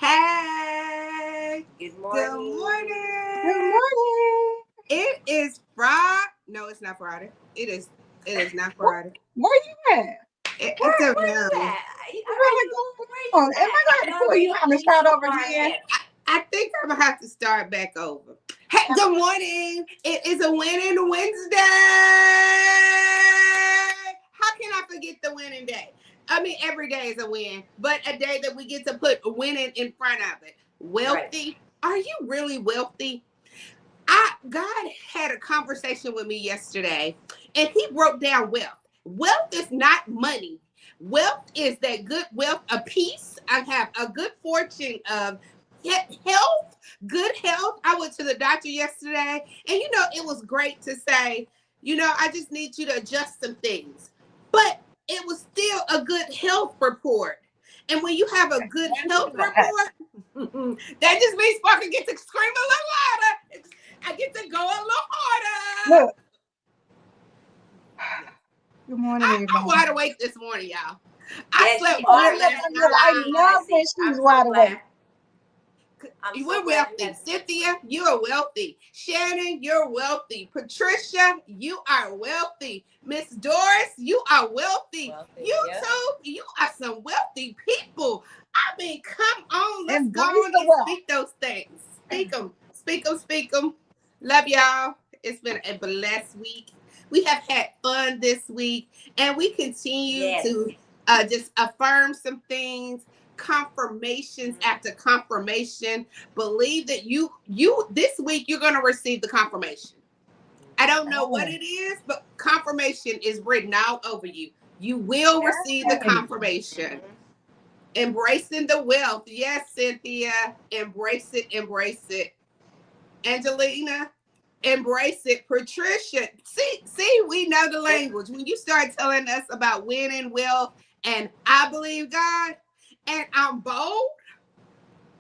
Hey, good morning. Good morning. Good morning. It is Friday. No, it's not Friday. It is not Friday. Where you at? I don't Where you know. at? What's really going on? Am I going to have to pull you out and start over again? I think I'm gonna have to start back over. Hey, good morning. It is a winning Wednesday. How can I forget the winning day? I mean, every day is a win, but a day that we get to put winning in front of it. Wealthy. Right. Are you really wealthy? God had a conversation with me yesterday, and he broke down wealth. Wealth is not money. Wealth is that good wealth of peace. I have a good fortune of health, good health. I went to the doctor yesterday, and it was great to say, I just need you to adjust some things. But it was still a good health report. And when you have a good health report, that just means Sparker gets to scream a little louder. I get to go a little harder. Look. Good morning, everybody. I'm wide awake this morning, y'all. Yes, I slept I love when she's wide awake. We're wealthy. Cynthia, you are wealthy. Shannon, you're wealthy. Patricia, you are wealthy. Miss Doris, you are wealthy. YouTube, you are some wealthy people. I mean, come on. Let's go on and speak those things. Speak them. Speak them. Speak them. Love y'all. It's been a blessed week. We have had fun this week, and we continue to just affirm some things. Confirmations after confirmation. Believe that you this week you're going to receive the confirmation. I don't know what it is, but confirmation is written out over you. You will receive the confirmation. Embracing the wealth. Yes, Cynthia. Embrace it. Embrace it. Angelina, embrace it. Patricia, see, we know the language. When you start telling us about winning wealth and I believe God, and I'm bold,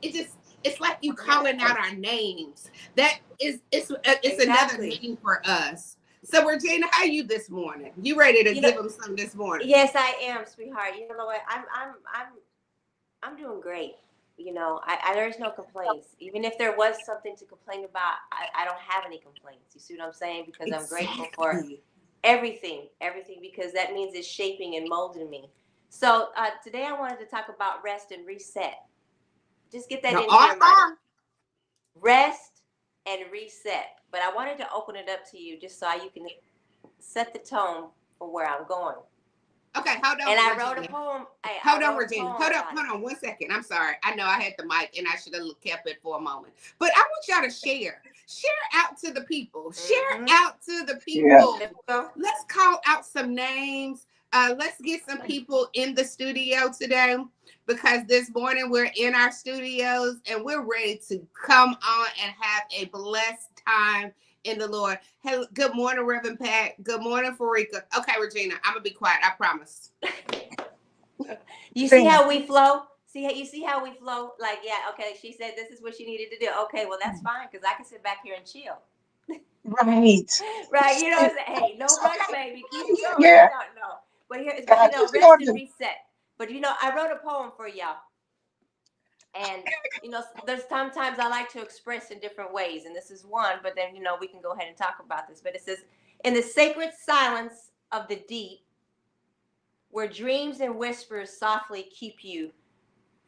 it's like you calling out our names. That is it's another name for us. So Regina, how are you this morning? You ready to give them some this morning? Yes, I am, sweetheart. You know what? I'm doing great. There's no complaints. Even if there was something to complain about, I don't have any complaints. You see what I'm saying? Because I'm grateful for everything, because that means it's shaping and molding me. So today I wanted to talk about rest and reset. Just get that into your mind. Rest and reset. But I wanted to open it up to you just so you can set the tone for where I'm going. Okay, hold on. And I wrote a poem. Hold on, Regina. Hold on 1 second. I'm sorry. I know I had the mic and I should have kept it for a moment. But I want y'all to share. Share out to the people. Share out to the people. Yeah. Let's call out some names. Let's get some people in the studio today, because this morning we're in our studios and we're ready to come on and have a blessed time in the Lord. Hey, good morning, Reverend Pat. Good morning, Farika. Okay, Regina, I'm gonna be quiet. I promise. You see how we flow? You see how we flow? Like, yeah, okay. She said this is what she needed to do. Okay, well that's fine, because I can sit back here and chill. Right. Right? You know what I'm saying? Hey, no rush, baby. Keep it going. Yeah. No. But God, rest and reset. But I wrote a poem for y'all. And there's sometimes I like to express in different ways, and this is one, but then we can go ahead and talk about this. But it says, in the sacred silence of the deep, where dreams and whispers softly keep you,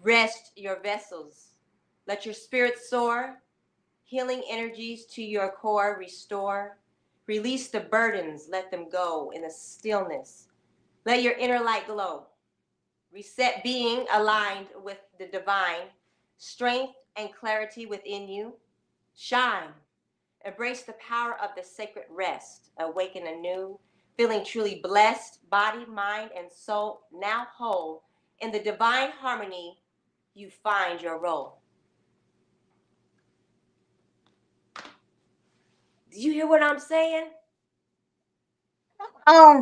rest your vessels. Let your spirit soar, healing energies to your core restore. Release the burdens, let them go in the stillness. Let your inner light glow. Reset being aligned with the divine, strength and clarity within you. Shine. Embrace the power of the sacred rest. Awaken anew, feeling truly blessed, body, mind, and soul now whole. In the divine harmony, you find your role. Do you hear what I'm saying?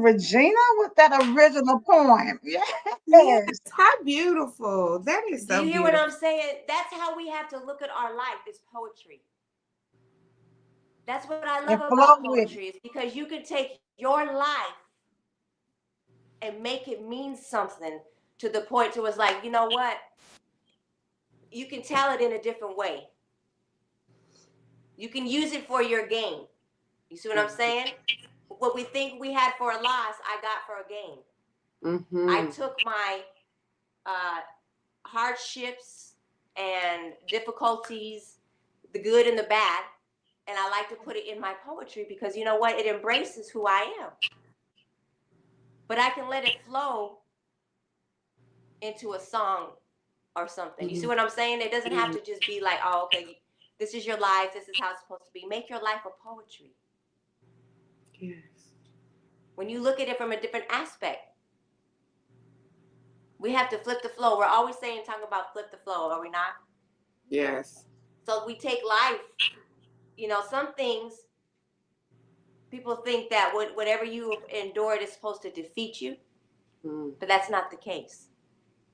Regina with that original poem. Yes. Yes. How beautiful. That is so beautiful. Do you hear what I'm saying? That's how we have to look at our life, as poetry. That's what I love about poetry, is because you can take your life and make it mean something to the point to it's like, you know what? You can tell it in a different way. You can use it for your gain. You see what I'm saying? What we think we had for a loss, I got for a gain. Mm-hmm. I took my hardships and difficulties, the good and the bad, and I like to put it in my poetry because you know what? It embraces who I am. But I can let it flow into a song or something. Mm-hmm. You see what I'm saying? It doesn't have to just be like, oh, okay, this is your life, this is how it's supposed to be. Make your life a poetry. Yes. When you look at it from a different aspect, we have to flip the flow. We're always talking about flip the flow, are we not? Yes. So we take life, some things, people think that whatever you endured is supposed to defeat you, but that's not the case.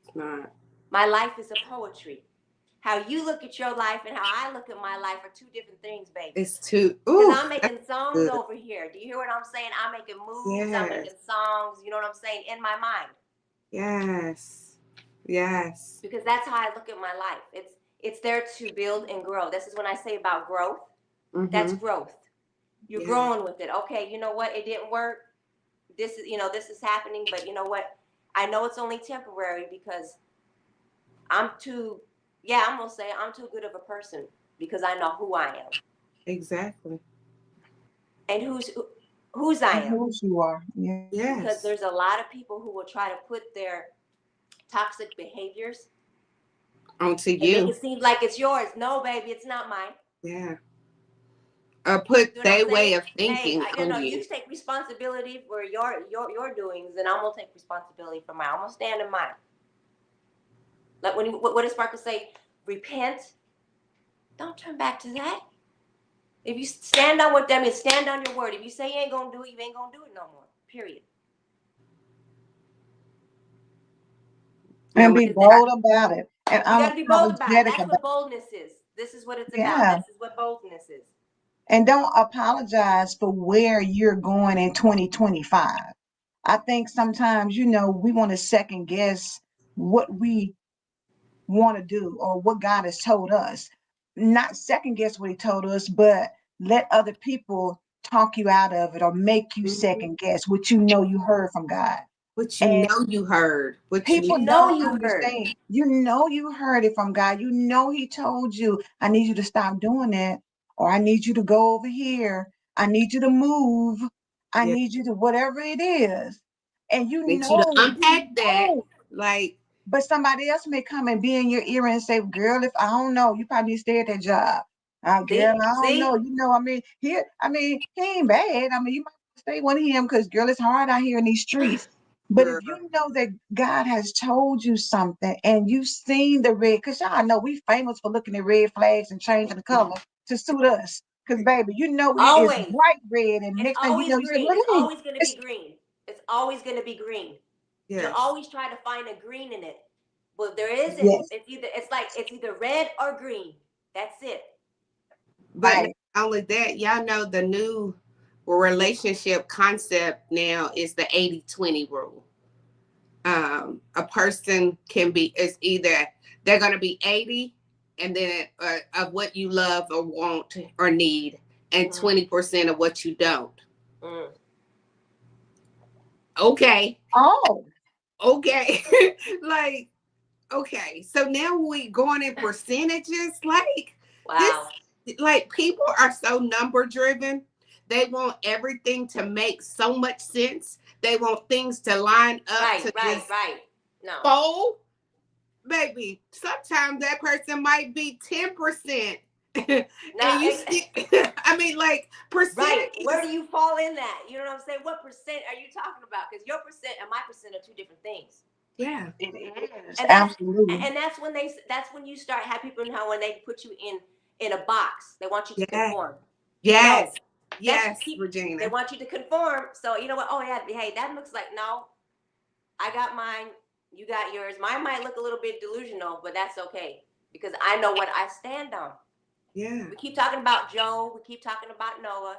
It's not. My life is a poetry. How you look at your life and how I look at my life are two different things, baby. It's two. Because I'm making songs over here. Do you hear what I'm saying? I'm making moves. Yes. I'm making songs. You know what I'm saying? In my mind. Yes. Yes. Because that's how I look at my life. It's there to build and grow. This is when I say about growth. Mm-hmm. That's growth. You're growing with it. Okay, you know what? It didn't work. This is happening, but you know what? I know it's only temporary because I'm too good of a person because I know who I am. Exactly. And whose I am. Whose you are. Yeah. Yes. Because there's a lot of people who will try to put their toxic behaviors onto you. Make it seem like it's yours. No, baby, it's not mine. Yeah. Or put their way of thinking on you. You take responsibility for your doings, and I'm gonna take responsibility for mine. I'm gonna stand in mine. Like what does Sparkle say? Repent. Don't turn back to that. If you stand on what that means, stand on your word. If you say you ain't gonna do it, you ain't gonna do it no more. Period. And be bold about it. And you gotta be bold about it. That's what boldness is. This is what it's about. This is what boldness is. And don't apologize for where you're going in 2025. I think sometimes, we want to second guess what we want to do or what God has told us. Not second guess what he told us, but let other people talk you out of it or make you second guess what you heard from God. What you heard. What people don't understand. You heard it from God. He told you, I need you to stop doing that, or I need you to go over here. I need you to move. I need you to whatever it is. And you to unpack that. Like, but somebody else may come and be in your ear and say, girl, if I don't know, you probably stay at that job. Girl, I don't know. He ain't bad. You might stay with him because girl, it's hard out here in these streets. But if you know that God has told you something and you've seen the red, because y'all know we famous for looking at red flags and changing the color to suit us. Because baby, always. It's bright red and next thing you know, green. It's always going to be green. It's always going to be green. Yes. You'll always try to find a green in it, but there isn't. Yes. It's either red or green. That's it. But only that, y'all know the new relationship concept now is the 80-20 rule. A person can be, it's either they're going to be 80 and then of what you love or want or need, and 20% of what you don't. Okay. Oh. Okay. Like, okay. So now we going in percentages. Like, wow. This, like, people are so number driven. They want everything to make so much sense. They want things to line up to just No. fold. Baby, sometimes that person might be 10%. And you I mean, like, percentage. Right. Where do you fall in that? You know what I'm saying? What percent are you talking about? Because your percent and my percent are two different things. Yeah, it is. And Absolutely. And that's when you start have people how when they put you in a box, they want you to conform. Yes. No, Yes, Regina. They want you to conform. So you know what? Oh yeah, hey, that looks like no. I got mine. You got yours. Mine might look a little bit delusional, but that's okay because I know what I stand on. Yeah. We keep talking about Joe. We keep talking about Noah.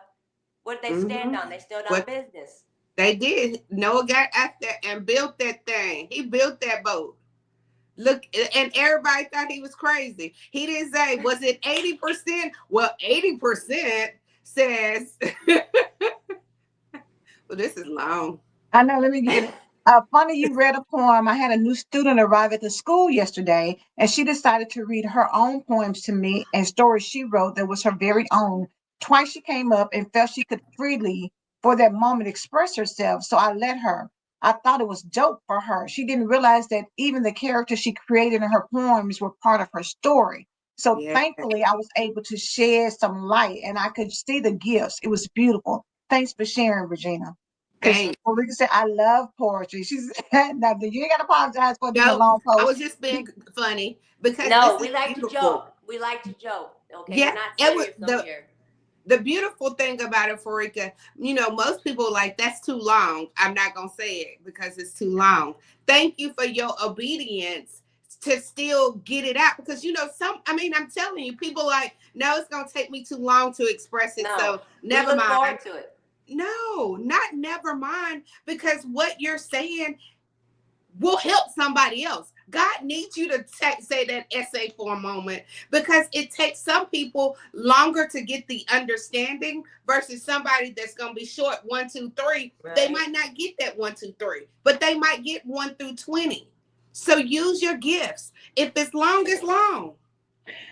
What did they stand on? They stood on business. They did. Noah got out there and built that thing. He built that boat. Look, and everybody thought he was crazy. He didn't say, was it 80%? Well, 80% says, well, this is long. I know. Let me get it. Funny you read a poem. I had a new student arrive at the school yesterday, and she decided to read her own poems to me and stories she wrote that was her very own. Twice she came up and felt she could freely, for that moment, express herself. So I let her. I thought it was dope for her. She didn't realize that even the characters she created in her poems were part of her story. So thankfully, I was able to shed some light and I could see the gifts. It was beautiful. Thanks for sharing, Regina. Because Marika said, I love poetry. She said, now, you ain't got to apologize for being a long post. I was just being funny because we like to joke. We like to joke. Okay, yeah, we're not serious over here. The beautiful thing about it, Farika, you know, most people like, that's too long. I'm not going to say it because it's too long. Thank you for your obedience to still get it out because, you know, I'm telling you, people like, no, it's going to take me too long to express it. No, so never we look mind. Forward to it. No, not never mind, because what you're saying will help somebody else. God needs you to say that essay for a moment because it takes some people longer to get the understanding versus somebody that's going to be short 1, 2, 3. Right. They might not get that 1, 2, 3, but they might get 1 through 20. So use your gifts. If it's long, it's long.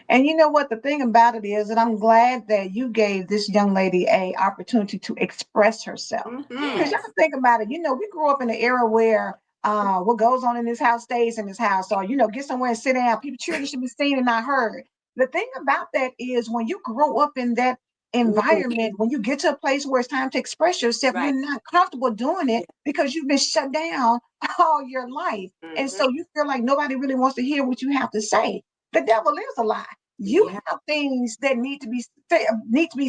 And you know what the thing about it is, and I'm glad that you gave this young lady a opportunity to express herself. Because y'all think about it, you know, we grew up in an era where what goes on in this house stays in this house. Or, you know, get somewhere and sit down. Children should be seen and not heard. The thing about that is when you grow up in that environment, when you get to a place where it's time to express yourself, you're not comfortable doing it because you've been shut down all your life. And so you feel like nobody really wants to hear what you have to say. The devil is a lie. You have things that need to be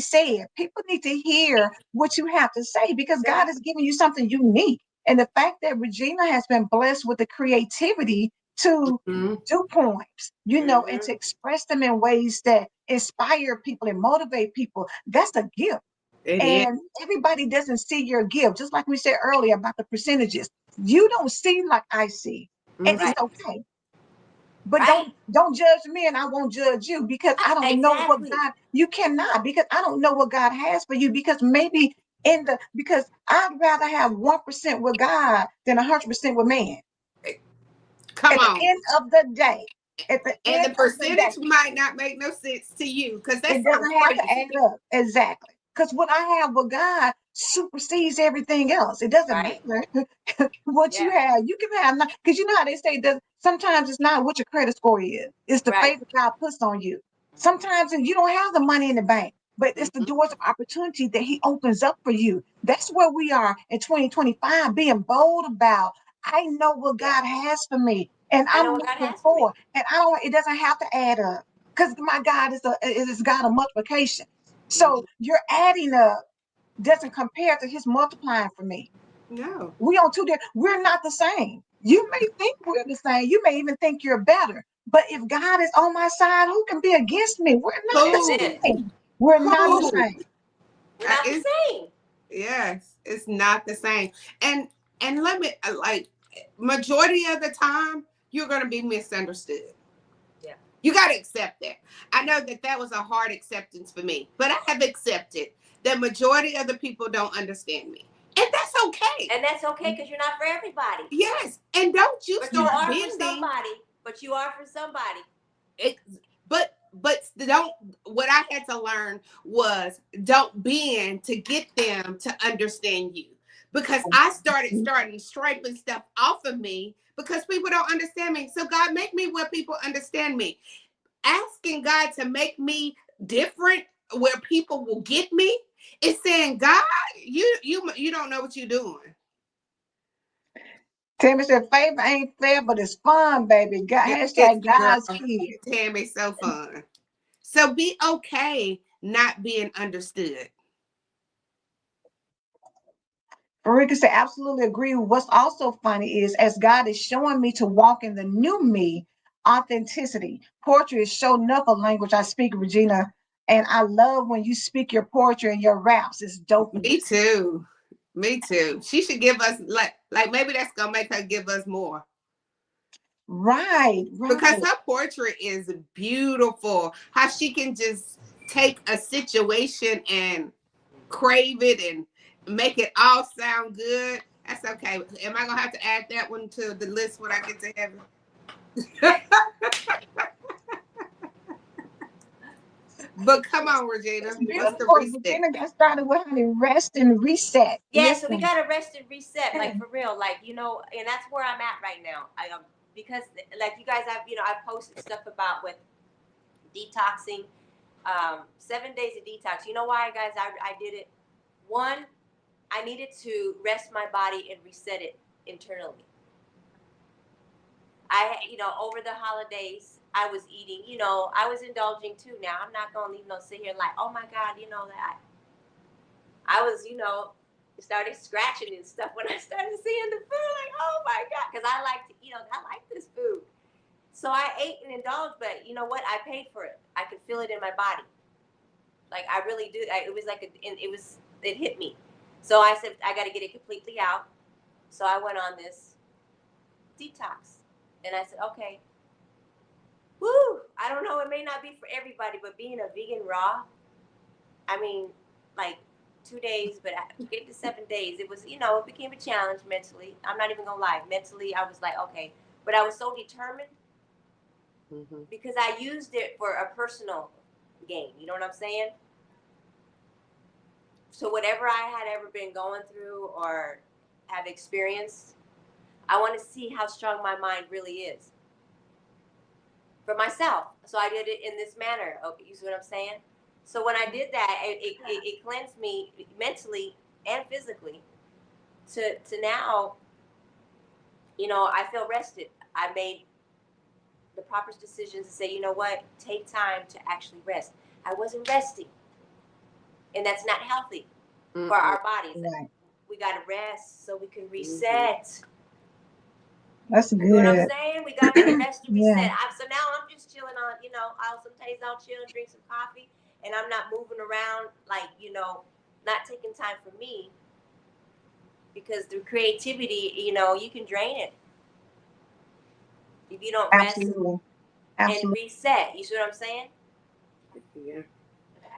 said. People need to hear what you have to say because God is giving you something unique. And the fact that Regina has been blessed with the creativity to do poems, you know, and to express them in ways that inspire people and motivate people, that's a gift. And everybody doesn't see your gift. Just like we said earlier about the percentages. You don't see like I see. And it's okay. But don't judge me and I won't judge you because I don't know what God, you cannot, because I don't know what God has for you because maybe because I'd rather have 1% with God than 100% with man. Come on. At the end of the day. And the percentage might not make no sense to you because it doesn't have to add up. Exactly. Because what I have with God supersedes everything else. It doesn't matter what you have. You can have not, because you know how they say that sometimes it's not what your credit score is. It's the favor God puts on you. Sometimes you don't have the money in the bank, but it's the doors of opportunity that He opens up for you. That's where we are in 2025, being bold about, I know what God has for me, and I'm looking forward. And it doesn't have to add up. Because my God is God of multiplication. So your adding up doesn't compare to His multiplying for me. No. We on two different, we're not the same. You may think we're the same. You may even think you're better. But if God is on my side, who can be against me? We're not the same. We're not the same. We're not the same. Yes, it's not the same. And let me like majority of the time you're going to be misunderstood. Yeah. You got to accept that. I know that was a hard acceptance for me, but I have accepted that majority of the people don't understand me. And that's okay. And that's okay because you're not for everybody. Yes. And don't you but start you are bending. For somebody. But you are for somebody. But don't. What I had to learn was don't bend to get them to understand you, because I started striping stuff off of me because people don't understand me. So God, make me where people understand me. Asking God to make me different where people will get me is saying, God, you don't know what you're doing. Tammy said, favor ain't fair, but it's fun, baby. Hashtag God's kid. Tammy, so fun. So be okay not being understood. Marika said, absolutely agree. What's also funny is as God is showing me to walk in the new me, authenticity. Poetry is show enough a language I speak, Regina. And I love when you speak your poetry and your raps. It's dope. Me too. Me too. She should give us like maybe that's gonna make her give us more. Right. Because her poetry is beautiful. How she can just take a situation and crave it and make it all sound good. That's okay. Am I gonna have to add that one to the list when I get to heaven? But come on, Regina. What's the reset? Regina got started with honey, rest and reset. Yeah, so we gotta rest and reset, like for real, like and that's where I'm at right now. Because like you guys have, I've posted stuff about with detoxing, 7 days of detox. You know why, guys? I did it. One, I needed to rest my body and reset it internally. Over the holidays, I was eating, I was indulging too. Now, I'm not going to, sit here like, oh my God, that I was, started scratching and stuff when I started seeing the food, like, oh my God, because I like to, I like this food. So I ate and indulged, but you know what? I paid for it. I could feel it in my body. Like, I really do. It was like, it hit me. So I said, I got to get it completely out. So I went on this detox. And I said, okay, woo, I don't know, it may not be for everybody, but being a vegan raw, I mean, like 2 days, but to get to 7 days, it was, it became a challenge mentally. I'm not even going to lie. Mentally, I was like, okay. But I was so determined because I used it for a personal gain. You know what I'm saying? So whatever I had ever been going through or have experienced, I want to see how strong my mind really is for myself. So I did it in this manner. Okay, you see what I'm saying? So when I did that, it cleansed me mentally and physically to now, I feel rested. I made the proper decisions to say, you know what, take time to actually rest. I wasn't resting. And that's not healthy for our bodies. Right. We got to rest so we can reset. That's good. You know what I'm saying? We got to rest and reset. So now I'm just chilling on, sometimes I'll chill and drink some coffee, and I'm not moving around like, not taking time for me, because the creativity, you can drain it if you don't rest and reset. You see what I'm saying? Yeah.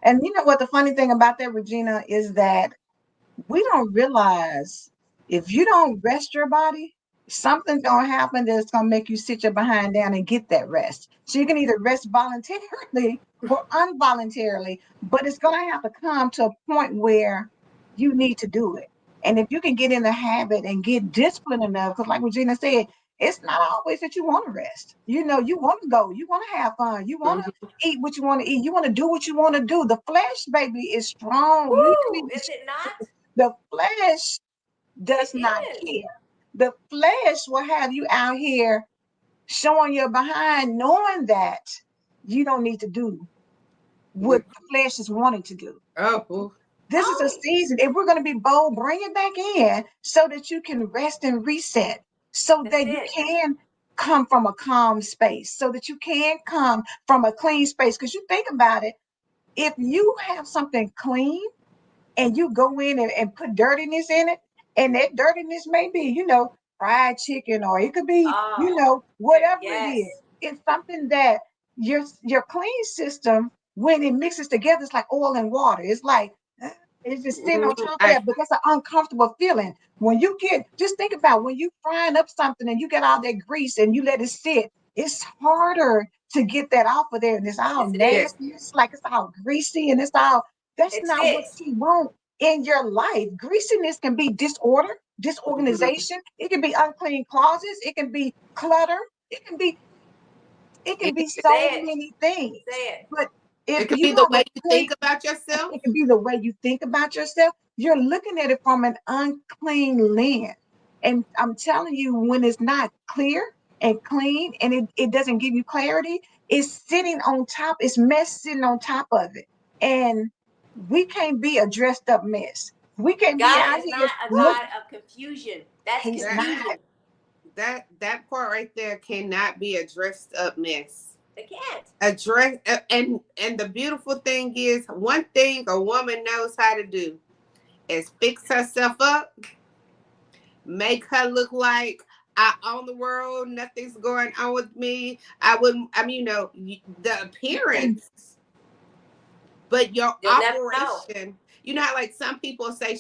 And you know what the funny thing about that, Regina, is that we don't realize if you don't rest your body, something's gonna happen that's gonna make you sit your behind down and get that rest. So you can either rest voluntarily or involuntarily, but it's gonna have to come to a point where you need to do it. And if you can get in the habit and get disciplined enough, because like Regina said, it's not always that you want to rest. You want to go, you want to have fun, you want to eat what you want to eat, you want to do what you want to do. The flesh, baby, is strong. Woo, is it not? The flesh does not care. The flesh will have you out here showing your behind, knowing that you don't need to do what the flesh is wanting to do. This is a season. If we're going to be bold, bring it back in so that you can rest and reset, so that you can come from a calm space, so that you can come from a clean space. Because you think about it, if you have something clean and you go in and put dirtiness in it, and that dirtiness may be, fried chicken, or it could be, whatever it is. Yes. It's something that your clean system, when it mixes together, it's like oil and water. It's like it's just sitting on top of that, but that's an uncomfortable feeling. When you just think about when you frying up something and you get all that grease and you let it sit, it's harder to get that off of there, and it's all Yes, it is. nasty. It's like it's all greasy, and that's It not what sticks. you want in your life. Greasiness can be disorder, disorganization. It can be unclean closets. It can be clutter. It can be so Say it. many things. Say it. But if It could you be the have way a you clean, think about yourself. it can be the way you think about yourself. You're looking at it from an unclean lens. And I'm telling you, when it's not clear and clean and it doesn't give you clarity, it's sitting on top, it's mess sitting on top of it. And we can't be a dressed up mess. We can't be God out is here not a look. God of confusion. That's He's not. confusion. That part right there cannot be a dressed up mess. They can't. And the beautiful thing is, one thing a woman knows how to do is fix herself up, make her look like I own the world, nothing's going on with me. The appearance, but your You'll never know. operation. You know how like some people say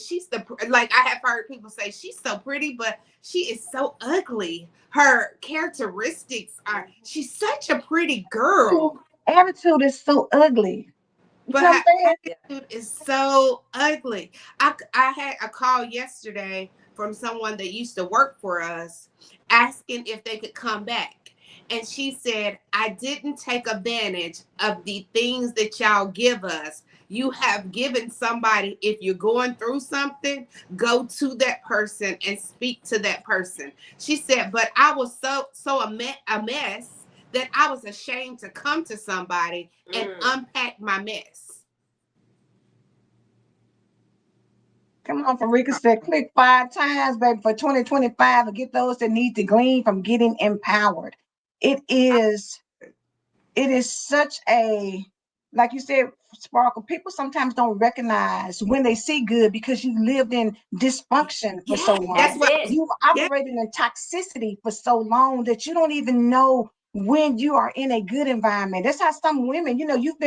like I have heard people say she's so pretty, but she is so ugly. Her characteristics are, she's such a pretty girl. Attitude is so ugly. You But know what her I'm saying? attitude is so ugly. I had a call yesterday from someone that used to work for us asking if they could come back. And she said, I didn't take advantage of the things that y'all give us. You have given somebody, if you're going through something, go to that person and speak to that person. She said, but I was so a mess that I was ashamed to come to somebody and unpack my mess. Come on, Farika said, click 5 times, baby, for 2025 and get those that need to glean from getting empowered. It is such a, like you said, Sparkle, people sometimes don't recognize when they see good because you lived in dysfunction for so long. That's what. You've Yeah, operated in toxicity for so long that you don't even know when you are in a good environment. That's how some women, you've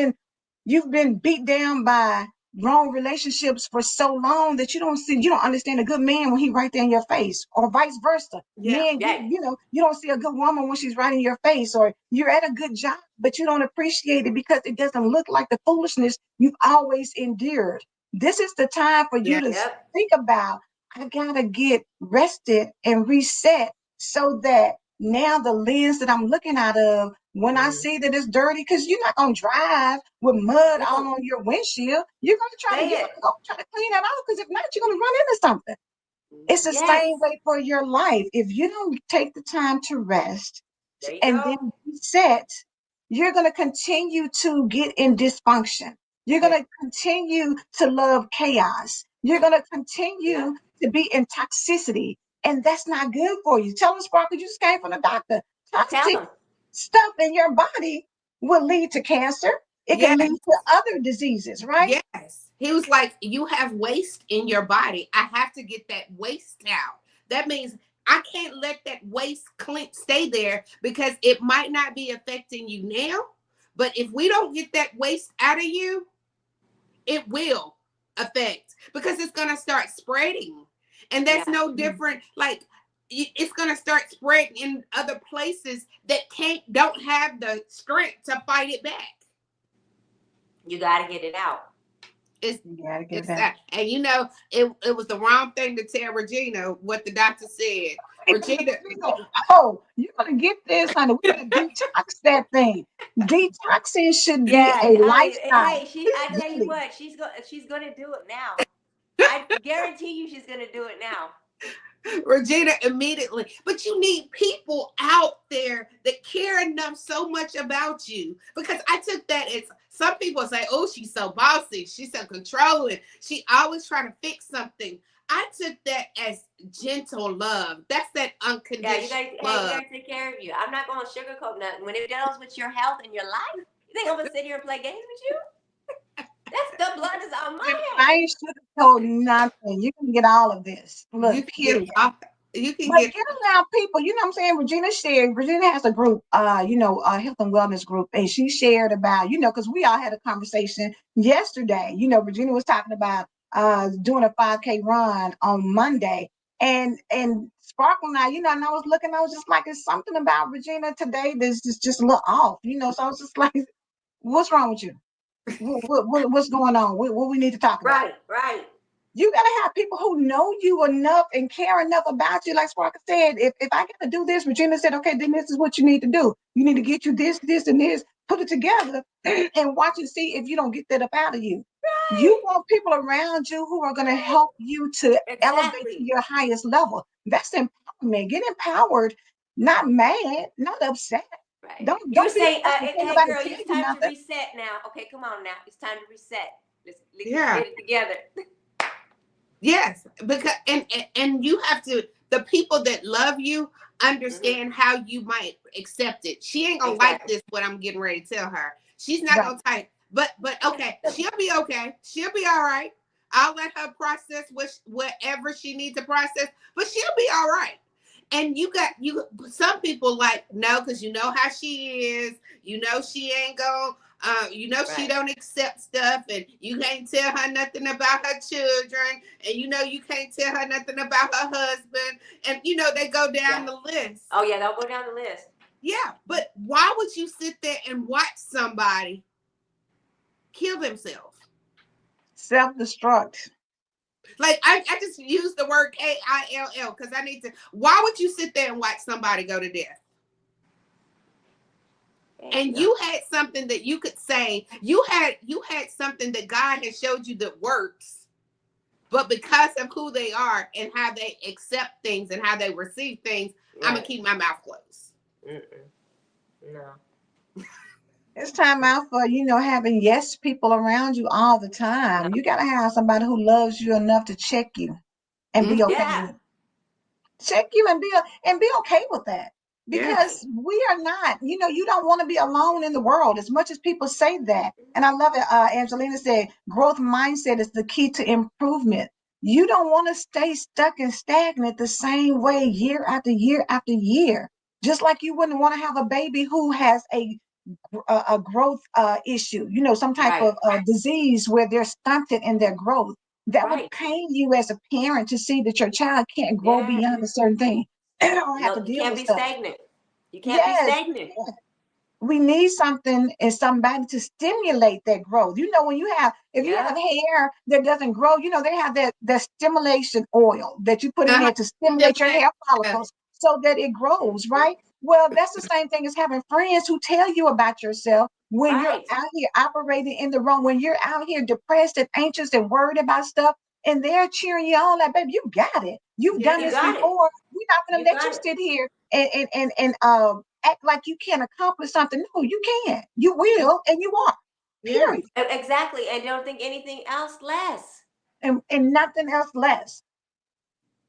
been beat down by wrong relationships for so long that you don't understand a good man when he right there in your face, or vice versa. yeah, Men, you don't see a good woman when she's right in your face, or you're at a good job, but you don't appreciate it because it doesn't look like the foolishness you've always endured. This is the time for you yeah, to think about, I gotta get rested and reset so that now the lens that I'm looking out of, when I see that it's dirty, because you're not gonna drive with mud all on your windshield. You're gonna try to clean that out, because if not, you're gonna run into something. It's the Yes. same way for your life. If you don't take the time to rest There you and go. then reset, you're going to continue to get in dysfunction. You're going to continue to love chaos. You're going to continue to be in toxicity. And that's not good for you. Tell them, Sparkle, you just came from the doctor. Toxic stuff in your body will lead to cancer. It can yeah. lead to other diseases, right? Yes. He was like, you have waste in your body. I have to get that waste out. That means I can't let that waste stay there because it might not be affecting you now. But if we don't get that waste out of you, it will affect, because it's going to start spreading. And that's no different. Like, it's going to start spreading in other places that don't have the strength to fight it back. You got to get it out. You gotta get It's that. and it was the wrong thing to tell Regina what the doctor said. Regina, oh, you're gonna get this, honey. We're gonna detox that thing. Detoxing should be a lifestyle. Hey, I tell you Really. what, she's gonna do it now. I guarantee you, she's gonna do it now. Regina immediately. But you need people out there that care enough so much about you. Because I took that as, some people say, oh, she's so bossy, she's so controlling, she always trying to fix something. I took that as gentle love. That's that unconditional love. You gotta take care of you. I'm not gonna sugarcoat nothing. When it deals with your health and your life, you think I'm gonna sit here and play games with you? That's the blood is on my I hands. ain't sugarcoat nothing. You can get all of this. Look, You can get period. off. You can But get. get around people, you know what I'm saying? Regina has a group, a health and wellness group, and she shared about, because we all had a conversation yesterday. Regina was talking about doing a 5K run on Monday. And Sparkle and and I was looking, I was just like, it's something about Regina today that's just a little off, so I was just like, what's wrong with you? What's going on? What we need to talk about? Right, right. You gotta have people who know you enough and care enough about you. Like Sparka said, if I gotta do this, Regina said, okay, then this is what you need to do. You need to get you this, and this, put it together and watch and see if you don't get that up out of you. You Right. want people around you who are gonna help you to elevate to Exactly. your highest level. That's empowerment. Get empowered, not mad, not upset. Right. You Don't be say, upset. Can't hey nobody girl, tell it's you time to nothing. reset now. Okay, come on now. It's time to reset. Let's Yeah. get it together. Yes, because and you have to. The people that love you understand how you might accept it. She ain't gonna like Exactly. this. What I'm getting ready to tell her. She's not Right. gonna type. But okay, she'll be okay. She'll be all right. I'll let her process whatever she needs to process. But she'll be all right. And you. Some people like no, because you know how she is. You know she ain't gonna. She Right. don't accept stuff, and you can't tell her nothing about her children, and you can't tell her nothing about her husband, and they go down Yeah. the list. Oh yeah, they'll go down the list. Yeah, but why would you sit there and watch somebody kill themselves? Self-destruct. Like I just use the word KILL because I need to. Why would you sit there and watch somebody go to death? And No. you had something that you could say. You had something that God has showed you that works. But because of who they are and how they accept things and how they receive things, I'm gonna Right. keep my mouth closed. No. It's time out for, having yes people around you all the No. time. You got to have somebody who loves you enough to check you and Mm-hmm. be okay Yeah. with it. Check you and be okay with that. Yes. Right. Because we are not, you don't want to be alone in the world as much as people say that. And I love it. Angelina said, growth mindset is the key to improvement. You don't want to stay stuck and stagnant the same way year after year after year. Just like you wouldn't want to have a baby who has a growth issue, some type Right. of disease where they're stunted in their growth. That would Right. pain you as a parent to see that your child can't grow Yeah. beyond a certain thing or have No, to you deal can't with be stuff. stagnant. You can't be Yes, stagnant. we need something and somebody to stimulate that growth. When if you have Yeah. hair that doesn't grow, they have that stimulation oil that you put in Uh-huh. there to stimulate your Stimulate. hair Yeah. follicles so that it grows, right? Well, that's the same thing as having friends who tell you about yourself when you're Right. out here operating in the wrong, when you're out here depressed and anxious and worried about stuff, and they're cheering you on like, baby, you got it. You've done You Yes. this got it. before. We're not gonna You let you got it. sit here and act like you can't accomplish something. No, you can. You You, will, and you are. yeah. Period. Exactly. And don't think anything else less. And nothing else less.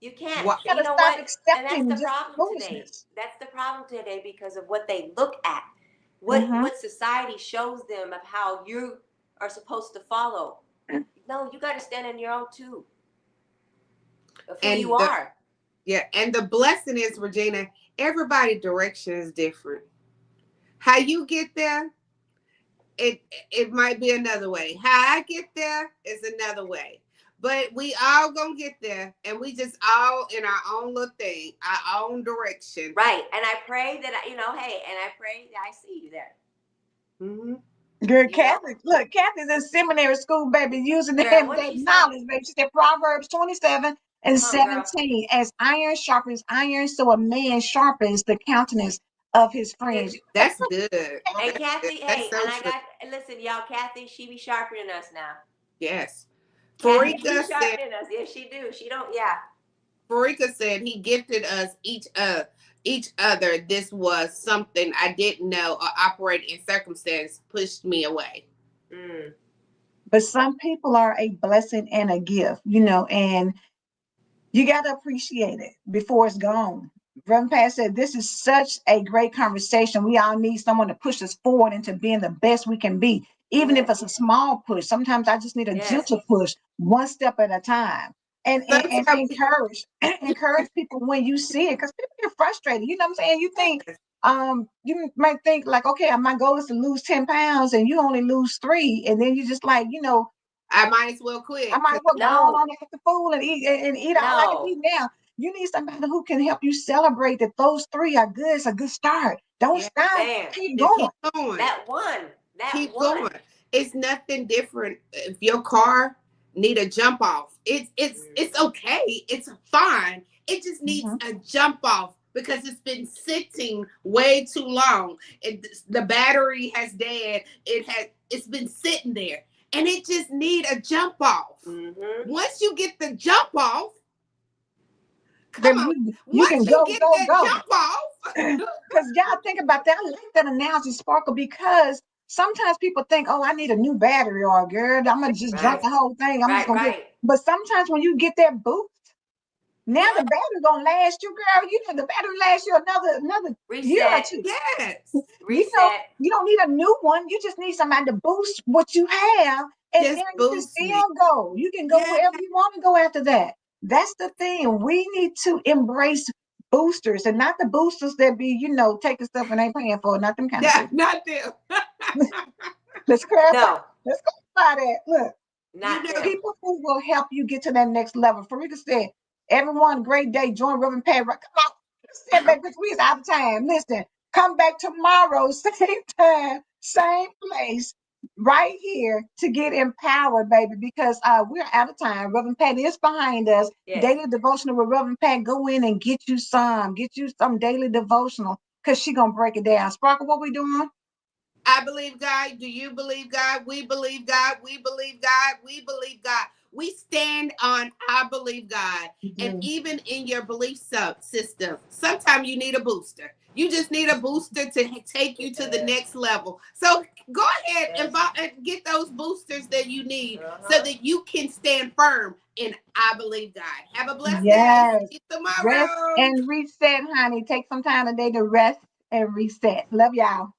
You can't. What? You You gotta know stop what? And that's accepting the just problem today. foolishness. That's the problem today because of what they look at. Mm-hmm. What society shows them of how you are supposed to follow. No, you got to stand on your own too. Of who And you the are. Yeah, and the blessing is, Regina, everybody direction is different. How you get there, it might be another way. How I get there is another way. But we all gonna get there, and we just all in our own little thing, our own direction. Right. And I pray that hey, and I pray that I see you there. Mm-hmm. Good You know? Kathy. Look, Kathy's in seminary school, baby, using that, Girl, what did that she say? knowledge, baby. She said Proverbs 27 and Come on, girl. 17. As iron sharpens iron, so a man sharpens the countenance of his friends. That's good. And That's good. Kathy, That's hey, so and I true. got listen, y'all, Kathy, she be sharpening us now. Yes. Kathy be Farika said. sharpening us. Yes, she do. She don't, yeah. Farika said he gifted us each other. This was something I didn't know or operate in circumstance pushed me away. Mm. But some people are a blessing and a gift, and you got to appreciate it before it's gone. Reverend Pat said, this is such a great conversation. We all need someone to push us forward into being the best we can be. even if it's a small push. Sometimes I just need a gentle push, one step at a time. And encourage people when you see it, because people get frustrated. You know what I'm saying? You think you might think like, okay, my goal is to lose 10 pounds and you only lose 3, and then you just like, I might as well quit. I might as well go on at the food and eat all I can eat now. You need somebody who can help you celebrate that those 3 are good. It's a good start. Don't stop. Keep going. Keep going. Keep going. It's nothing different if your car need a jump off. It's okay. It's fine. It just needs a jump off because it's been sitting way too long. The battery has dead. It's been sitting there. And it just need a jump off. Once you get the jump off, you can go. Jump off. Because y'all think about that. I like that analogy, Sparkle, because sometimes people think, oh, I need a new battery, or girl, I'm gonna just jump the whole thing. I'm just gonna get. But sometimes when you get that boost, now the battery gonna last you, girl. The battery lasts you another year or 2. Yes. You don't need a new one. You just need somebody to boost what you have, and then you can still go. You can go wherever you want to go after that. That's the thing. We need to embrace boosters, and not the boosters that be, taking stuff and ain't paying for it. Not them kind of boosters. Not them. Let's clarify. Let's clarify that. Look, people who will help you get to that next level. Farika said, everyone, great day. Join Reverend Pat. Come on. Said back this week's out of time. Listen, come back tomorrow, same time, same place, right here to get empowered, baby, because we're out of time. Reverend Pat is behind us. Daily devotional with Reverend Pat. Go in and get you some daily devotional, because she's gonna break it down. Sparkle, what we doing? I believe God. Do you believe God? We believe God. We believe God. We believe God. We stand on I believe God. And even in your belief system, sometimes you need a booster. You just need a booster to take you to the next level. So go ahead and get those boosters that you need so that you can stand firm in I believe God. Have a blessed day. See you tomorrow. Rest and reset, honey. Take some time today to rest and reset. Love y'all.